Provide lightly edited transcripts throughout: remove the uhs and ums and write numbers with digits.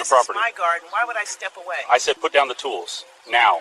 This is property. my garden. Why would I step away? I said put down the tools. Now.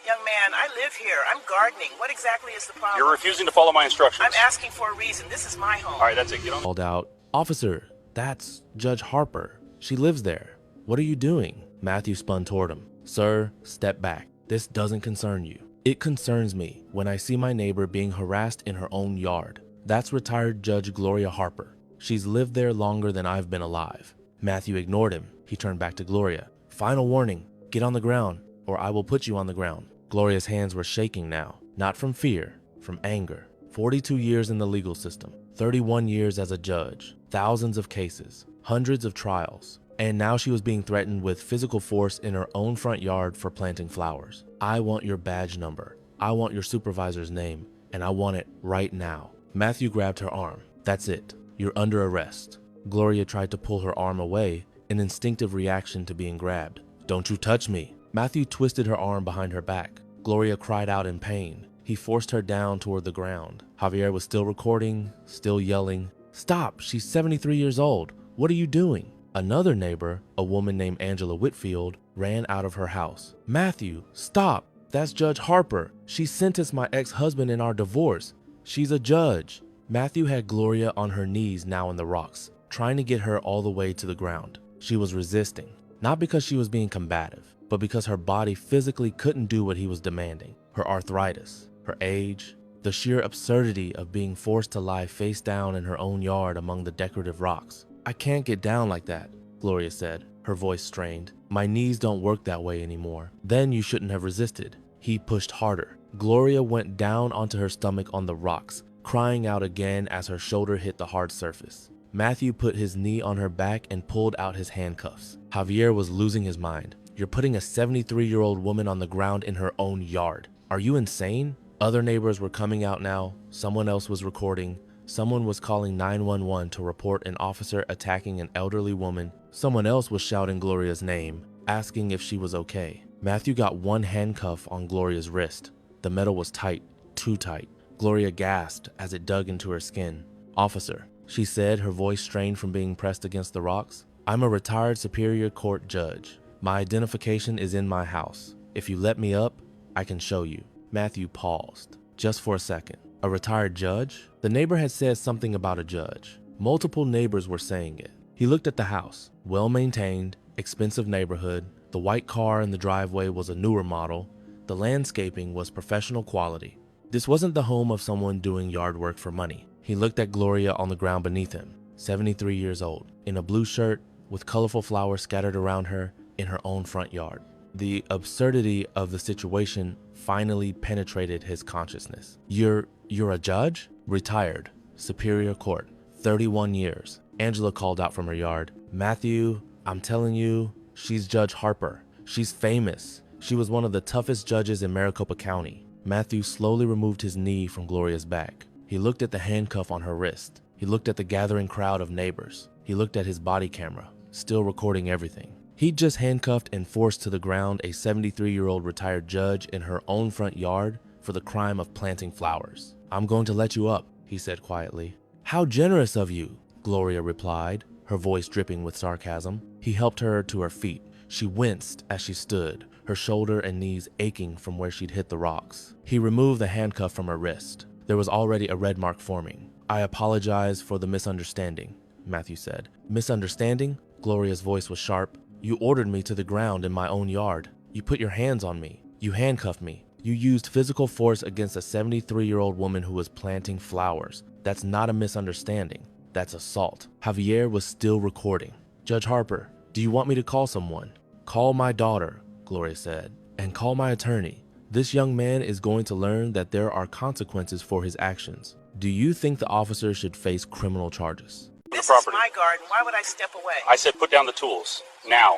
Young man, I live here. I'm gardening. What exactly is the problem? You're refusing to follow my instructions. I'm asking for a reason. This is my home. All right, that's it. Get on. Called out, "Officer, that's Judge Harper. She lives there. What are you doing?" Matthew spun toward him. "Sir, step back. This doesn't concern you. It concerns me when I see my neighbor being harassed in her own yard. That's retired Judge Gloria Harper. She's lived there longer than I've been alive." Matthew ignored him. He turned back to Gloria. "Final warning, get on the ground, or I will put you on the ground." Gloria's hands were shaking now, not from fear, from anger. 42 years in the legal system, 31 years as a judge, thousands of cases, hundreds of trials, and now she was being threatened with physical force in her own front yard for planting flowers. "I want your badge number. I want your supervisor's name, and I want it right now." Matthew grabbed her arm. "That's it. You're under arrest." Gloria tried to pull her arm away, an instinctive reaction to being grabbed. "Don't you touch me." Matthew twisted her arm behind her back. Gloria cried out in pain. He forced her down toward the ground. Javier was still recording, still yelling, "Stop, she's 73 years old. What are you doing?" Another neighbor, a woman named Angela Whitfield, ran out of her house. "Matthew, stop. That's Judge Harper. She sentenced my ex-husband in our divorce. She's a judge." Matthew had Gloria on her knees now in the rocks, trying to get her all the way to the ground. She was resisting, not because she was being combative, but because her body physically couldn't do what he was demanding. Her arthritis, her age, the sheer absurdity of being forced to lie face down in her own yard among the decorative rocks. "I can't get down like that," Gloria said, her voice strained. "My knees don't work that way anymore." "Then you shouldn't have resisted." He pushed harder. Gloria went down onto her stomach on the rocks, crying out again as her shoulder hit the hard surface. Matthew put his knee on her back and pulled out his handcuffs. Javier was losing his mind. "You're putting a 73-year-old woman on the ground in her own yard. Are you insane?" Other neighbors were coming out now. Someone else was recording. Someone was calling 911 to report an officer attacking an elderly woman. Someone else was shouting Gloria's name, asking if she was okay. Matthew got one handcuff on Gloria's wrist. The metal was tight, too tight. Gloria gasped as it dug into her skin. "Officer," she said, her voice strained from being pressed against the rocks, "I'm a retired Superior Court judge. My identification is in my house. If you let me up, I can show you." Matthew paused, just for a second. A retired judge? The neighbor had said something about a judge. Multiple neighbors were saying it. He looked at the house. Well-maintained, expensive neighborhood. The white car in the driveway was a newer model. The landscaping was professional quality. This wasn't the home of someone doing yard work for money. He looked at Gloria on the ground beneath him, 73 years old, in a blue shirt with colorful flowers scattered around her, in her own front yard. The absurdity of the situation finally penetrated his consciousness. You're a judge? Retired. Superior Court. 31 years. Angela called out from her yard. "Matthew, I'm telling you, she's Judge Harper. She's famous. She was one of the toughest judges in Maricopa County." Matthew slowly removed his knee from Gloria's back. He looked at the handcuff on her wrist. He looked at the gathering crowd of neighbors. He looked at his body camera, still recording everything. He'd just handcuffed and forced to the ground a 73-year-old retired judge in her own front yard for the crime of planting flowers. "I'm going to let you up," he said quietly. "How generous of you," Gloria replied, her voice dripping with sarcasm. He helped her to her feet. She winced as she stood, her shoulder and knees aching from where she'd hit the rocks. He removed the handcuff from her wrist. There was already a red mark forming. "I apologize for the misunderstanding," Matthew said. "Misunderstanding?" Gloria's voice was sharp. "You ordered me to the ground in my own yard. You put your hands on me. You handcuffed me. You used physical force against a 73-year-old woman who was planting flowers. That's not a misunderstanding. That's assault." Javier was still recording. "Judge Harper, do you want me to call someone?" "Call my daughter," Gloria said, "and call my attorney. This young man is going to learn that there are consequences for his actions. Do you think the officer should face criminal charges?" This is my garden. Why would I step away? I said put down the tools. Now.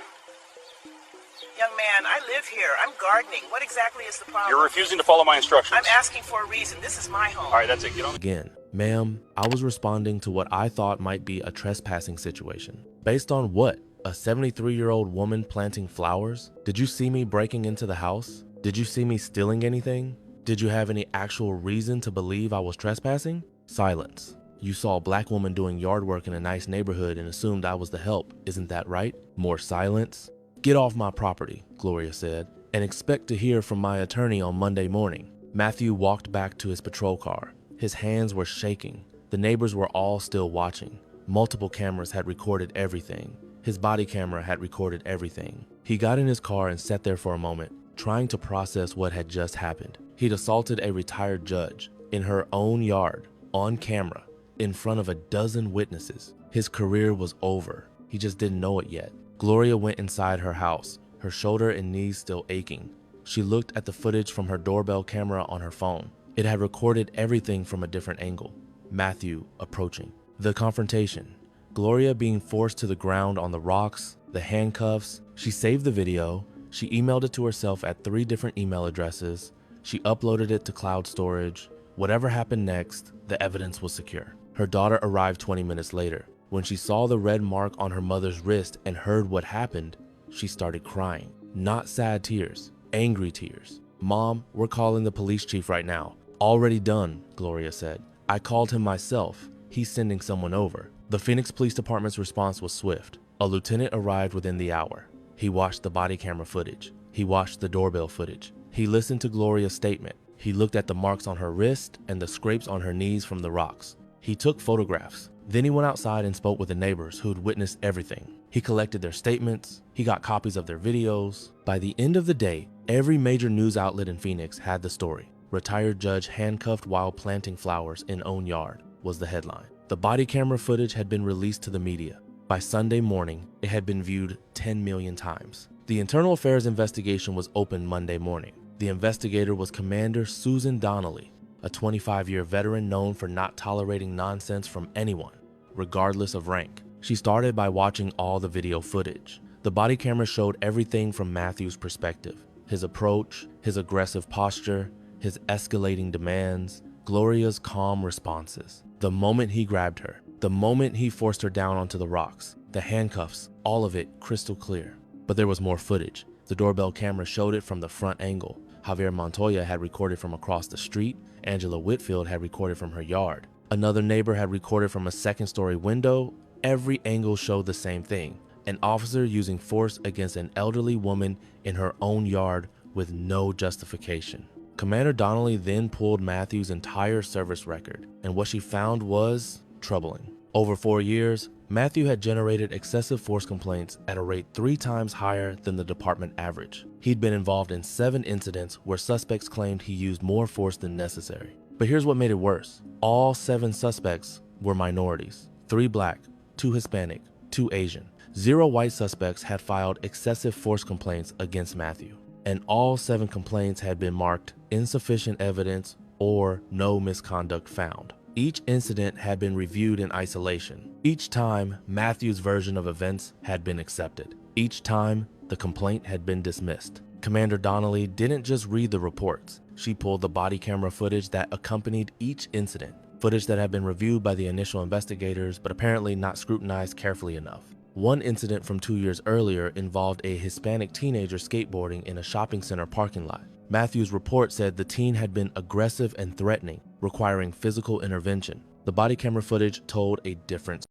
Young man, I live here. I'm gardening. What exactly is the problem? You're refusing to follow my instructions. I'm asking for a reason. This is my home. All right, that's it. Get on. Again, "Ma'am, I was responding to what I thought might be a trespassing situation." "Based on what? A 73-year-old woman planting flowers? Did you see me breaking into the house? Did you see me stealing anything? Did you have any actual reason to believe I was trespassing?" Silence. You saw a black woman doing yard work in a nice neighborhood and assumed I was the help, isn't that right? More silence. Get off my property, Gloria said, and expect to hear from my attorney on Monday morning. Matthew walked back to his patrol car. His hands were shaking. The neighbors were all still watching. Multiple cameras had recorded everything. His body camera had recorded everything. He got in his car and sat there for a moment, trying to process what had just happened. He'd assaulted a retired judge in her own yard, on camera, in front of a dozen witnesses. His career was over. He just didn't know it yet. Gloria went inside her house, her shoulder and knees still aching. She looked at the footage from her doorbell camera on her phone. It had recorded everything from a different angle. Matthew approaching. The confrontation. Gloria being forced to the ground on the rocks, the handcuffs. She saved the video. She emailed it to herself at 3 different email addresses. She uploaded it to cloud storage. Whatever happened next, the evidence was secure. Her daughter arrived 20 minutes later. When she saw the red mark on her mother's wrist and heard what happened, she started crying. Not sad tears, angry tears. Mom, we're calling the police chief right now. Already done, Gloria said. I called him myself. He's sending someone over. The Phoenix Police Department's response was swift. A lieutenant arrived within the hour. He watched the body camera footage. He watched the doorbell footage. He listened to Gloria's statement. He looked at the marks on her wrist and the scrapes on her knees from the rocks. He took photographs. Then he went outside and spoke with the neighbors who'd witnessed everything. He collected their statements. He got copies of their videos. By the end of the day, every major news outlet in Phoenix had the story. Retired judge handcuffed while planting flowers in own yard was the headline. The body camera footage had been released to the media. By Sunday morning, it had been viewed 10 million times. The internal affairs investigation was opened Monday morning. The investigator was Commander Susan Donnelly, a 25-year veteran known for not tolerating nonsense from anyone, regardless of rank. She started by watching all the video footage. The body camera showed everything from Matthew's perspective: his approach, his aggressive posture, his escalating demands, Gloria's calm responses. The moment he grabbed her, the moment he forced her down onto the rocks, the handcuffs, all of it crystal clear. But there was more footage. The doorbell camera showed it from the front angle. Javier Montoya had recorded from across the street. Angela Whitfield had recorded from her yard. Another neighbor had recorded from a second-story window. Every angle showed the same thing: an officer using force against an elderly woman in her own yard with no justification. Commander Donnelly then pulled Matthew's entire service record, and what she found was troubling. Over 4 years, Matthew had generated excessive force complaints at a rate 3 times higher than the department average. He'd been involved in 7 incidents where suspects claimed he used more force than necessary. But here's what made it worse. All 7 suspects were minorities: 3 black, 2 Hispanic, 2 Asian. 0 white suspects had filed excessive force complaints against Matthew, and all 7 complaints had been marked insufficient evidence or no misconduct found. Each incident had been reviewed in isolation. Each time, Matthew's version of events had been accepted. Each time, the complaint had been dismissed. Commander Donnelly didn't just read the reports. She pulled the body camera footage that accompanied each incident, footage that had been reviewed by the initial investigators but apparently not scrutinized carefully enough. One incident from 2 years earlier involved a Hispanic teenager skateboarding in a shopping center parking lot. Matthew's report said the teen had been aggressive and threatening, requiring physical intervention. The body camera footage told a different